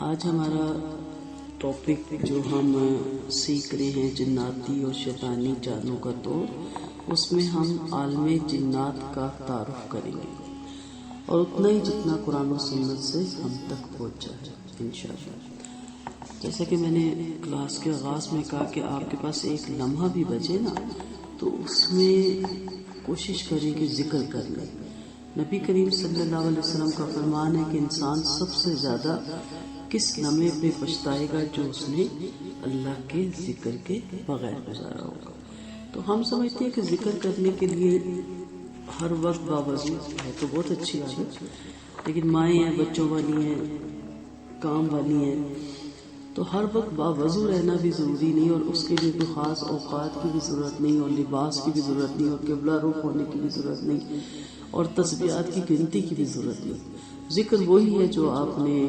آج ہمارا ٹاپک جو ہم سیکھ رہے ہیں جناتی اور شیطانی جانوں کا توڑ، اس میں ہم عالم جنات کا تعارف کریں گے اور اتنا ہی جتنا قرآن و سنت سے ہم تک پہنچا ہے انشاءاللہ۔ جیسا کہ میں نے کلاس کے آغاز میں کہا کہ آپ کے پاس ایک لمحہ بھی بچے نا تو اس میں کوشش کریں کہ ذکر کر لیں۔ نبی کریم صلی اللہ علیہ وسلم کا فرمان ہے کہ انسان سب سے زیادہ کس لمحے پہ پچھتائے گا جو اس نے اللہ کے ذکر کے بغیر گزارا ہوگا۔ تو ہم سمجھتے ہیں کہ ذکر کرنے کے لیے ہر وقت باوضو ہے تو بہت اچھی بات ہے، لیکن مائیں ہیں، بچوں والی ہیں، کام والی ہیں، تو ہر وقت باوضو رہنا بھی ضروری نہیں، اور اس کے لیے کوئی خاص اوقات کی بھی ضرورت نہیں، اور لباس کی بھی ضرورت نہیں، اور قبلہ رخ ہونے کی بھی ضرورت نہیں، اور تسبیحات کی گنتی کی بھی ضرورت نہیں۔ ذکر وہی ہے جو آپ نے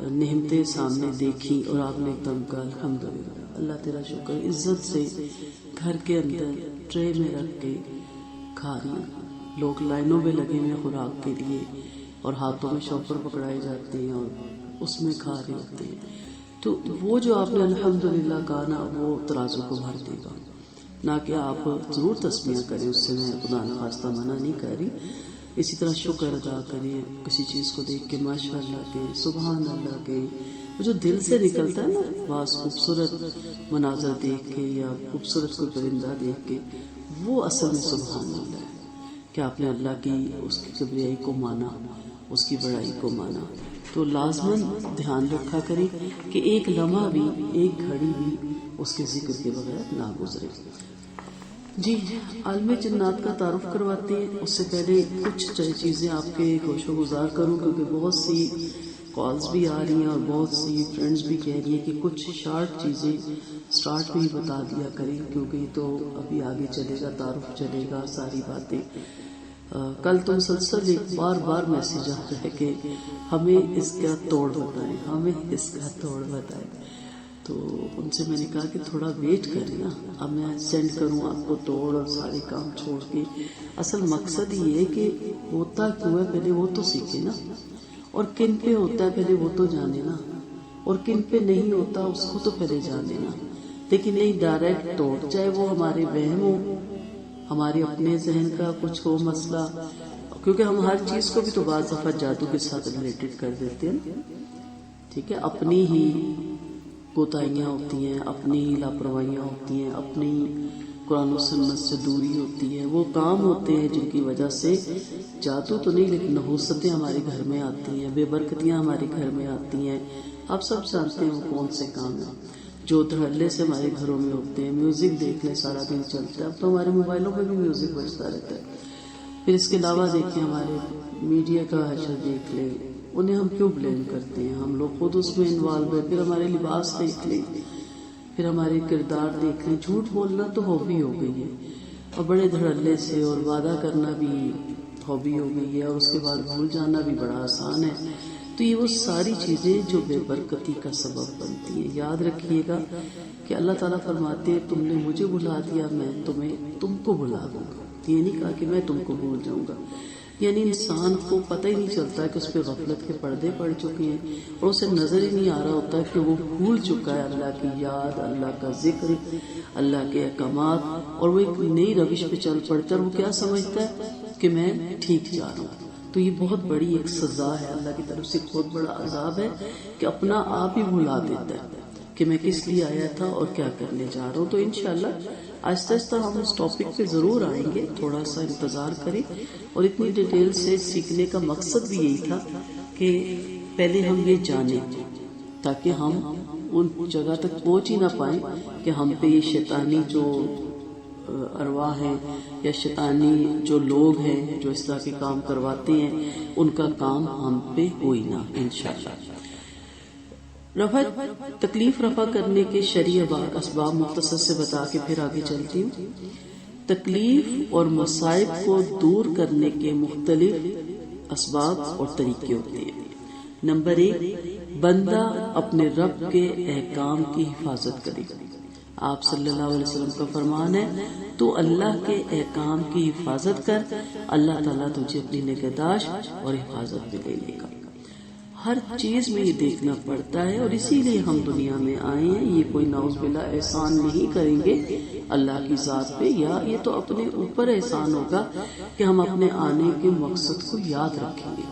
نعمتیں سامنے دیکھی اور آپ نے ایک دم کہا الحمدللہ اللہ تیرا شکر، عزت سے گھر کے اندر ٹرے میں رکھ کے کھا رہی ہیں، لوگ لائنوں میں لگے ہوئے خوراک کے لیے اور ہاتھوں میں شوپر پکڑائے جاتے ہیں اور اس میں کھا رہے ہوتے ہیں، تو وہ جو آپ نے الحمدللہ کہا نا وہ ترازو کو بھر دے گا۔ نہ کہ آپ ضرور تسبیح کریں، اس سے میں خدا نخواستہ منع نہیں کر رہی، اسی طرح شکر ادا کریں، کسی چیز کو دیکھ کے ماشاء اللہ کے، سبحان اللہ کے، وہ جو دل سے نکلتا ہے نا، بعض خوبصورت مناظر دیکھ کے یا خوبصورت کوئی پرندہ دیکھ کے، وہ اصل میں سبحان اللہ ہے کہ آپ نے اللہ کی اس کی کبریائی کو مانا، اس کی بڑائی کو مانا۔ تو لازماً دھیان رکھا کریں کہ ایک لمحہ بھی، ایک گھڑی بھی اس کے ذکر کے بغیر نہ گزرے۔ جی، عالم جنات کا تعارف کرواتے ہیں، اس سے پہلے کچھ چیزیں آپ کے گوش و گزار کروں، کیونکہ بہت سی کالز بھی آ رہی ہیں اور بہت سی فرینڈز بھی کہہ رہی ہیں کہ کچھ شارٹ چیزیں سٹارٹ میں ہی بتا دیا کریں، کیونکہ یہ تو ابھی آگے چلے گا، تعارف چلے گا، ساری باتیں۔ کل تو مسلسل ایک بار میسیج آ رہا ہے کہ ہمیں اس کا توڑ بتائیں، ہمیں اس کا توڑ بتائیں، تو ان سے میں نے کہا کہ تھوڑا ویٹ کریں نا، اب میں سینڈ کروں آپ کو توڑ اور سارے کام چھوڑ کے۔ اصل مقصد یہ ہے کہ ہوتا کیوں ہے پہلے وہ تو سیکھے نا، اور کن پہ ہوتا ہے پہلے وہ تو جانے نا، اور کن پہ نہیں ہوتا اس کو تو پہلے جانے نا، لیکن نہیں ڈائریکٹ توڑ، چاہے وہ ہمارے وہم ہو، ہمارے اپنے ذہن کا کچھ ہو مسئلہ، کیونکہ ہم ہر چیز کو بھی تو بعض دفعہ جادو کے ساتھ ریلیٹڈ کر دیتے ہیں، ٹھیک ہے، اپنی ہی کوتاہیاں ہوتی ہیں، اپنی ہی لاپرواہیاں ہوتی ہیں، اپنی قرآن و سنت سے دوری ہوتی ہے، وہ کام ہوتے ہیں جن کی وجہ سے جادو تو نہیں لیکن نحوستیں ہمارے گھر میں آتی ہیں، بے برکتیاں ہمارے گھر میں آتی ہیں۔ آپ سب جانتے ہیں وہ کون سے کام ہیں جو دھڑلے سے ہمارے گھروں میں ہوتے ہیں۔ میوزک دیکھ لیں، سارا دن چلتا ہے، اب تو ہمارے موبائلوں پہ بھی میوزک بجتا رہتا ہے۔ پھر اس کے علاوہ دیکھیں ہمارے میڈیا کا حشر دیکھ لیں، انہیں ہم کیوں بلیم کرتے ہیں، ہم لوگ خود اس میں انوالو ہیں۔ پھر ہمارے لباس دیکھ لیں، پھر ہمارے کردار دیکھ لیں، جھوٹ بولنا تو ہابی ہو گئی ہے، اور بڑے دھڑلے سے، اور وعدہ کرنا بھی ہابی ہو گئی ہے، اور اس کے بعد بھول جانا بھی بڑا آسان ہے۔ تو یہ وہ ساری چیزیں جو بے برکتی کا سبب بنتی ہیں۔ یاد رکھیے گا کہ اللہ تعالیٰ فرماتے ہیں تم نے مجھے بھلا دیا، میں تم کو بھلا دوں گا، یہ نہیں کہا کہ میں تم کو بھول جاؤں گا۔ یعنی انسان کو پتہ ہی نہیں چلتا کہ اس پہ غفلت کے پردے پڑ چکے ہیں، اور اسے نظر ہی نہیں آ رہا ہوتا کہ وہ بھول چکا ہے اللہ کی یاد، اللہ کا ذکر، اللہ کے احکامات، اور وہ ایک نئی روش پہ چل پڑتا ہے، اور وہ کیا سمجھتا ہے کہ میں ٹھیک جا رہا ہوں۔ تو یہ بہت بڑی ایک سزا ہے اللہ کی طرف سے، بہت بڑا عذاب ہے کہ اپنا آپ ہی بھلا دیتا ہے کہ میں کس لیے آیا تھا اور کیا کرنے جا رہا ہوں۔ تو انشاءاللہ آہستہ آہستہ ہم اس ٹاپک پہ ضرور آئیں گے، تھوڑا سا انتظار کریں، اور اتنی ڈیٹیل سے سیکھنے کا مقصد بھی یہی تھا کہ پہلے ہم یہ جانیں تاکہ ہم ان جگہ تک پہنچ ہی نہ پائیں کہ ہم پہ یہ شیطانی جو ارواح ہیں یا شیطانی جو لوگ ہیں جو اس طرح کے کام کرواتے ہیں ان کا کام ہم پہ ہوئی نہ انشاءاللہ۔ تکلیف رفع کرنے کے شرعی اسباب مختصر سے بتا کے پھر آگے چلتی ہوں۔ تکلیف اور مصائب کو دور کرنے کے مختلف اسباب اور طریقے ہوتے ہیں۔ نمبر 1، بندہ اپنے رب کے احکام کی حفاظت کرے۔ آپ صلی اللہ علیہ وسلم کا فرمان ہے تو اللہ کے احکام کی حفاظت کر، اللہ تعالیٰ تجھے اپنی نگہداشت اور حفاظت میں لے لے گا۔ ہر چیز میں یہ دیکھنا پڑتا ہے، اور اسی لیے ہم دنیا میں آئے ہیں۔ یہ کوئی نعوذ باللہ احسان نہیں کریں گے اللہ کی ذات پہ، یا یہ تو اپنے اوپر احسان ہوگا کہ ہم اپنے آنے کے مقصد کو یاد رکھیں گے۔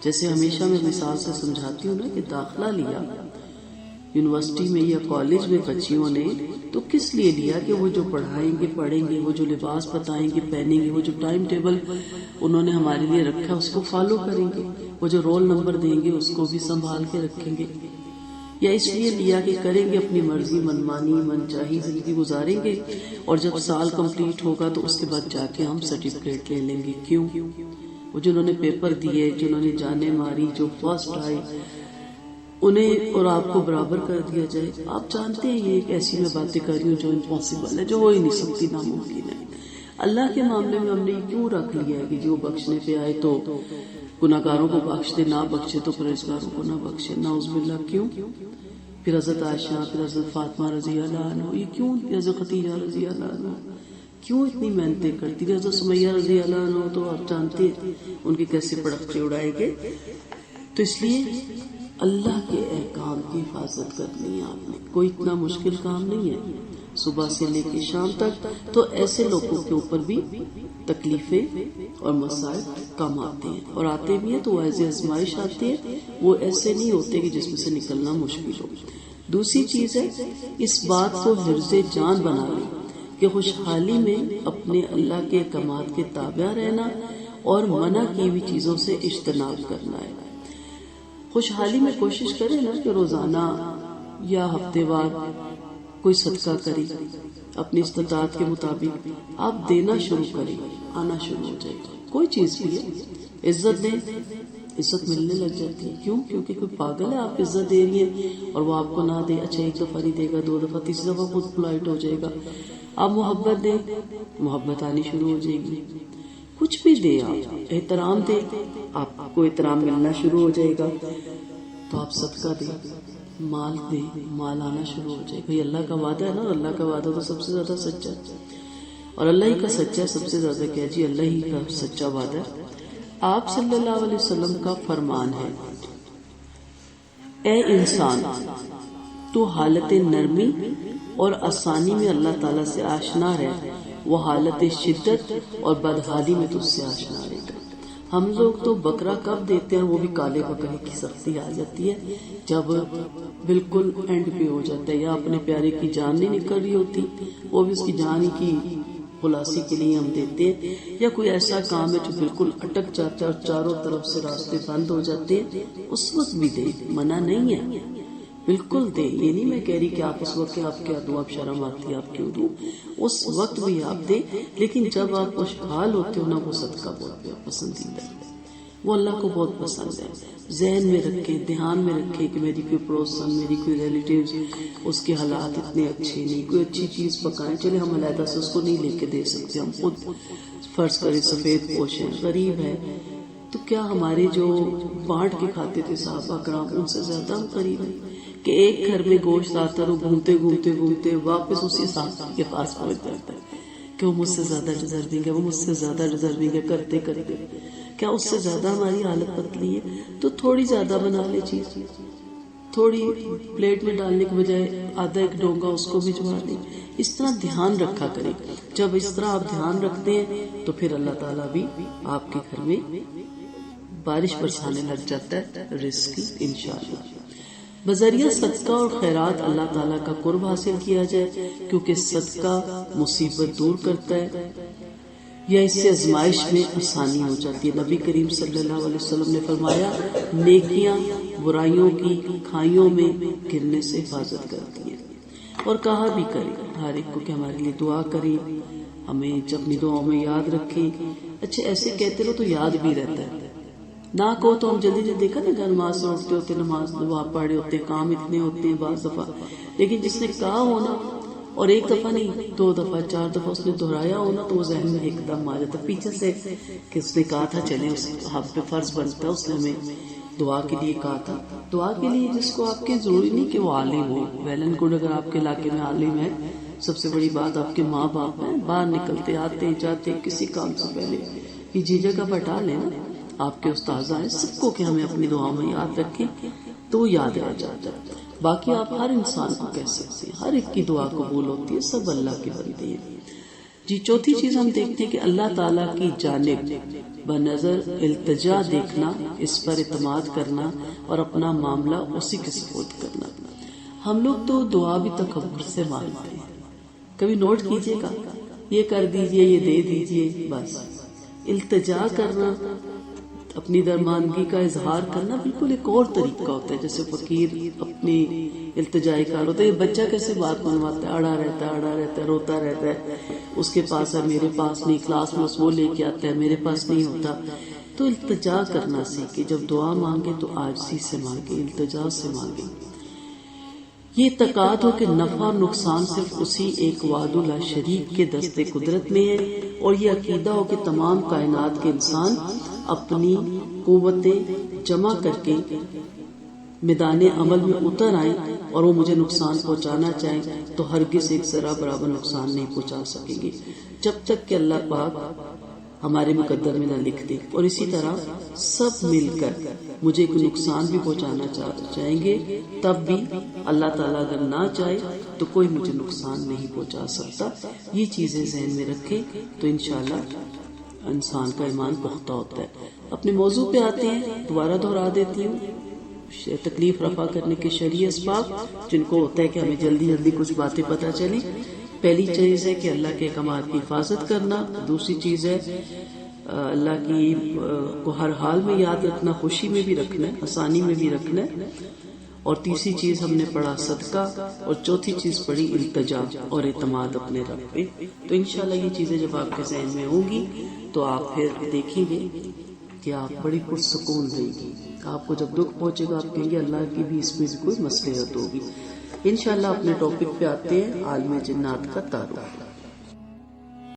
جیسے ہمیشہ میں مثال سے سمجھاتی ہوں نا کہ داخلہ لیا یونیورسٹی میں یا کالج میں بچیوں نے، تو کس لیے لیا کہ وہ جو پڑھائیں گے پڑھیں گے، وہ جو لباس بتائیں گے پہنیں گے، وہ جو ٹائم ٹیبل انہوں نے ہمارے لیے رکھا اس کو فالو کریں گے، وہ جو رول نمبر دیں گے اس کو بھی سنبھال کے رکھیں گے، یا اس لیے لیا کہ کریں گے اپنی مرضی، منمانی من چاہی زندگی گزاریں گے، اور جب سال کمپلیٹ ہوگا تو اس کے بعد جا کے ہم سرٹیفکیٹ لے لیں گے۔ کیوں؟ وہ جنہوں نے پیپر دیے، جنہوں نے جانیں ماری، جو فرسٹ آئے، انہیں اور آپ کو برابر کر دیا جائے۔ آپ جانتے ہیں یہ ایک ایسی میں باتیں کر رہی ہوں جو امپاسبل ہے، جو ہو ہی نہیں سکتی، ناممکن ہے۔ اللہ کے معاملے میں ہم نے کیوں رکھ لیا ہے کہ جو بخشنے پہ آئے تو گناہگاروں کو بخش دے، نہ بخشے تو پرہیزگاروں کو نہ بخشے، نعوذ باللہ۔ کیوں؟ پھر حضرت عائشہ، پھر حضرت فاطمہ رضی اللہ عنہ، یہ کیوں؟ حضرت خدیجہ رضی اللہ عنہ کیوں اتنی محنتیں کرتی تھی؟ حضرت سمیہ رضی اللہ عنہ تو آپ جانتے ہیں ان کے کیسے پڑخچے اڑائے گئے۔ تو اس لیے اللہ کے احکام کی حفاظت کرنی ہے آپ نے، کوئی اتنا مشکل کام نہیں ہے، صبح سے لے کے شام تک۔ تو ایسے لوگوں کے اوپر بھی تکلیفیں اور مسائل کم آتے ہیں، اور آتے بھی ہیں تو وہ ایسے آزمائش آتی ہے، وہ ایسے نہیں ہوتے کہ جس میں سے نکلنا مشکل ہو۔ دوسری چیز ہے اس بات کو حفظ جان بنا لیں کہ خوشحالی میں اپنے اللہ کے احکامات کے تابع رہنا اور منع کی ہوئی چیزوں سے اجتناب کرنا ہے۔ خوشحالی میں کوشش کریں نا کہ روزانہ یا ہفتے وار کوئی صدقہ کرے، اپنی استطاعت کے مطابق آپ دینا شروع کریں، آنا شروع ہو جائے گا۔ کوئی چیز بھی ہے، عزت دیں، عزت ملنے لگ جاتی ہے۔ کیوں؟ کیونکہ کوئی پاگل ہے آپ عزت دے رہی ہیں اور وہ آپ کو نہ دے، اچھا ایک دفعہ نہیں دے گا، دو دفعہ، تیسری دفعہ خود پلائٹ ہو جائے گا۔ آپ محبت دیں، محبت آنی شروع ہو جائے گی۔ کچھ بھی دے، آپ احترام دے، آپ کو احترام ملنا شروع ہو جائے گا۔ تو آپ صدقہ دیں، مال دیں، مال آنا شروع ہو جائے گا۔ یہ اللہ کا وعدہ ہے نا، اللہ کا وعدہ تو سب سے زیادہ سچا ہے، اور اللہ ہی کا سچا ہے سب سے زیادہ کیا جی، اللہ ہی کا سچا وعدہ ہے۔ آپ صلی اللہ علیہ وسلم کا فرمان ہے، اے انسان تو حالت نرمی اور آسانی میں اللہ تعالیٰ سے آشنا رہے، وہ حالت شدت اور بدحالی میں تجھ سے آشنا رہے گا۔ ہم لوگ تو بکرا کب دیتے ہیں، وہ بھی کالے بکرے کی سختی آ جاتی ہے جب بالکل اینڈ پہ ہو جاتا ہے، یا اپنے پیارے کی جان نہیں نکل رہی ہوتی، وہ بھی اس کی جان ہی کی خلاصی کے لیے ہم دیتے ہیں، یا کوئی ایسا کام ہے جو بالکل اٹک جاتا ہے اور چاروں طرف سے راستے بند ہو جاتے ہیں، اس وقت بھی دے، منع نہیں ہے، بالکل دے۔ یہ نہیں میں کہہ رہی کہ آپ اس وقت آپ کیا دوں، آپ شرم آتی ہے آپ کیوں دوں، اس وقت بھی آپ دیں، لیکن جب آپ خوشحال ہوتے ہو نا، وہ صدقہ بہت پسندیدہ ہے، وہ اللہ کو بہت پسند ہے۔ ذہن میں رکھے، دھیان میں رکھے کہ میری کوئی پڑوسن، میری کوئی ریلیٹیوز، اس کے حالات اتنے اچھے نہیں، کوئی اچھی چیز پکائیں، چلے ہم علیحدہ سے اس کو نہیں لے کے دے سکتے، ہم خود فرض کریں سفید پوش ہیں، غریب ہے، تو کیا ہمارے جو بانٹ کے کھاتے تھے صحابہ کرام، ان سے زیادہ ہم قریب ہیں کہ ایک گھر میں گوشت آتا ہے، وہ گھومتے گھومتے گھومتے واپس اسی صاحب کے پاس پہنچ جاتا ہے کہ وہ مجھ سے زیادہ ڈیزرونگ ہے، وہ مجھ سے زیادہ ڈیزرونگ ہے، کرتے کرتے کیا اس سے زیادہ ہماری حالت پتلی ہے؟ تو تھوڑی زیادہ بنا لے چیز، تھوڑی پلیٹ میں ڈالنے کے بجائے آدھا ایک ڈونگا اس کو بھجوا دیں، اس طرح دھیان رکھا کریں۔ جب اس طرح آپ دھیان رکھتے ہیں تو پھر اللہ تعالیٰ بھی آپ کے گھر میں بارش برسانے لگ جاتا ہے رزق کی، انشاءاللہ۔ بذریعہ صدقہ اور خیرات اللہ تعالیٰ کا قرب حاصل کیا جائے، کیونکہ صدقہ مصیبت دور کرتا ہے، یا اس سے آزمائش میں آسانی ہو جاتی ہے۔ نبی کریم صلی اللہ علیہ وسلم نے فرمایا، نیکیاں برائیوں کی کھائیوں میں گرنے سے حفاظت کرتی ہیں، اور کہا بھی کریں ہر ایک کو کہ ہمارے لیے دعا کریں، ہمیں اپنی دعاؤں میں یاد رکھیں۔ اچھا ایسے کہتے رہو تو یاد بھی رہتا ہے، نہ کہو تو ہم جلدی جلدی دیکھا نا، نماز سے اٹھتے ہوتے نماز دعا پڑھے ہوتے، کام اتنے ہوتے ہیں بعض دفعہ، لیکن جس نے کہا ہونا اور ایک دفعہ نہیں 2 دفعہ 4 دفعہ اس نے دہرایا ہونا، تو وہ ذہن میں ایک دم آ جاتا پیچھے سے کہ اس نے کہا تھا، چلیں اس ہم پہ فرض بنتا ہے، اس نے ہمیں دعا کے لیے کہا تھا۔ دعا کے لیے جس کو آپ کے ضروری نہیں کہ وہ عالم ہو، ویل اینڈ گڈ، اگر آپ کے علاقے میں عالم ہے، سب سے بڑی بات آپ کے ماں باپ ہیں، باہر نکلتے آتے جاتے کسی کام سے پہلے یہ جھجھک آپ ہٹا لیں نا، آپ کے استاذ ہیں سب کو کہ ہمیں اپنی دعا میں یاد رکھیں تو یاد رہ جاتا ہے. باقی آپ ہر انسان کو کہہ سکتے ہیں، ہر ایک کی دعا قبول ہوتی ہے، سب اللہ کے بندے ہیں. جی چوتھی چیز ہم دیکھتے ہیں کہ اللہ تعالیٰ کی جانب بنظر التجا دیکھنا، اس پر اعتماد کرنا اور اپنا معاملہ اسی کے سپرد کرنا. ہم لوگ تو دعا بھی تکبر سے مانگتے ہیں. کبھی نوٹ کیجئے گا، یہ کر دیجئے، یہ دے دیجئے، بس. التجا کرنا، اپنی درماندگی کا اظہار کرنا بالکل ایک اور طریقہ ہوتا ہے. جیسے فقیر اپنی التجائی کار ہوتا ہے. بچہ کیسے بات منواتا ہے، اڑا رہتا ہے، روتا رہتا ہے، اس کے پاس ہے میرے پاس نہیں، کلاس میں وہ لے کے آتا ہے میرے پاس نہیں ہوتا. تو التجا کرنا سیکھے. جب دعا مانگے تو عاجزی سے مانگے، التجا سے مانگے. یہ اعتقاد ہو کہ نفع اور نقصان صرف اسی ایک وحدہ لا شریک کے دست قدرت میں ہے، اور یہ عقیدہ ہو کہ تمام کائنات کے انسان اپنی قوتیں جمع کر کے میدان عمل میں اتر آئیں اور وہ مجھے نقصان پہنچانا چاہیں تو ہرگز ایک ذرہ برابر نقصان نہیں پہنچا سکیں گے جب تک کہ اللہ پاک ہمارے مقدر میں نہ لکھ دے. اور اسی طرح سب مل کر مجھے کوئی نقصان بھی پہنچانا چاہیں گے، تب بھی اللہ تعالیٰ اگر نہ چاہے تو کوئی مجھے نقصان نہیں پہنچا سکتا. یہ چیزیں ذہن میں رکھیں تو انشاءاللہ انسان کا ایمان پختہ ہوتا ہے. اپنے موضوع پہ آتے ہیں، دوبارہ دہرا دیتی ہوں. تکلیف رفع کرنے کے شرعی اسباب جن کو ہوتا ہے کہ ہمیں جلدی جلدی کچھ باتیں پتہ چلیں. پہلی چیز ہے کہ اللہ کے احکامات کی حفاظت کرنا. دوسری چیز ہے اللہ کی کو ہر حال میں یاد رکھنا، خوشی میں بھی رکھنا ہے، آسانی میں بھی رکھنا ہے. اور تیسری چیز ہم نے پڑھا صدقہ، اور چوتھی چیز پڑھی التجا اور اعتماد اپنے رب پہ. تو انشاءاللہ یہ چیزیں جب آپ کے ذہن میں ہوں گی تو آپ پھر دیکھیں گے کہ آپ بڑی پرسکون رہے گی. آپ کو جب دکھ پہنچے گا آپ کہیں گے اللہ کی بھی اس میں کوئی مصلحت ہوگی. انشاءاللہ اپنے ٹاپک پہ آتے ہیں، عالم جنات کا تعارف.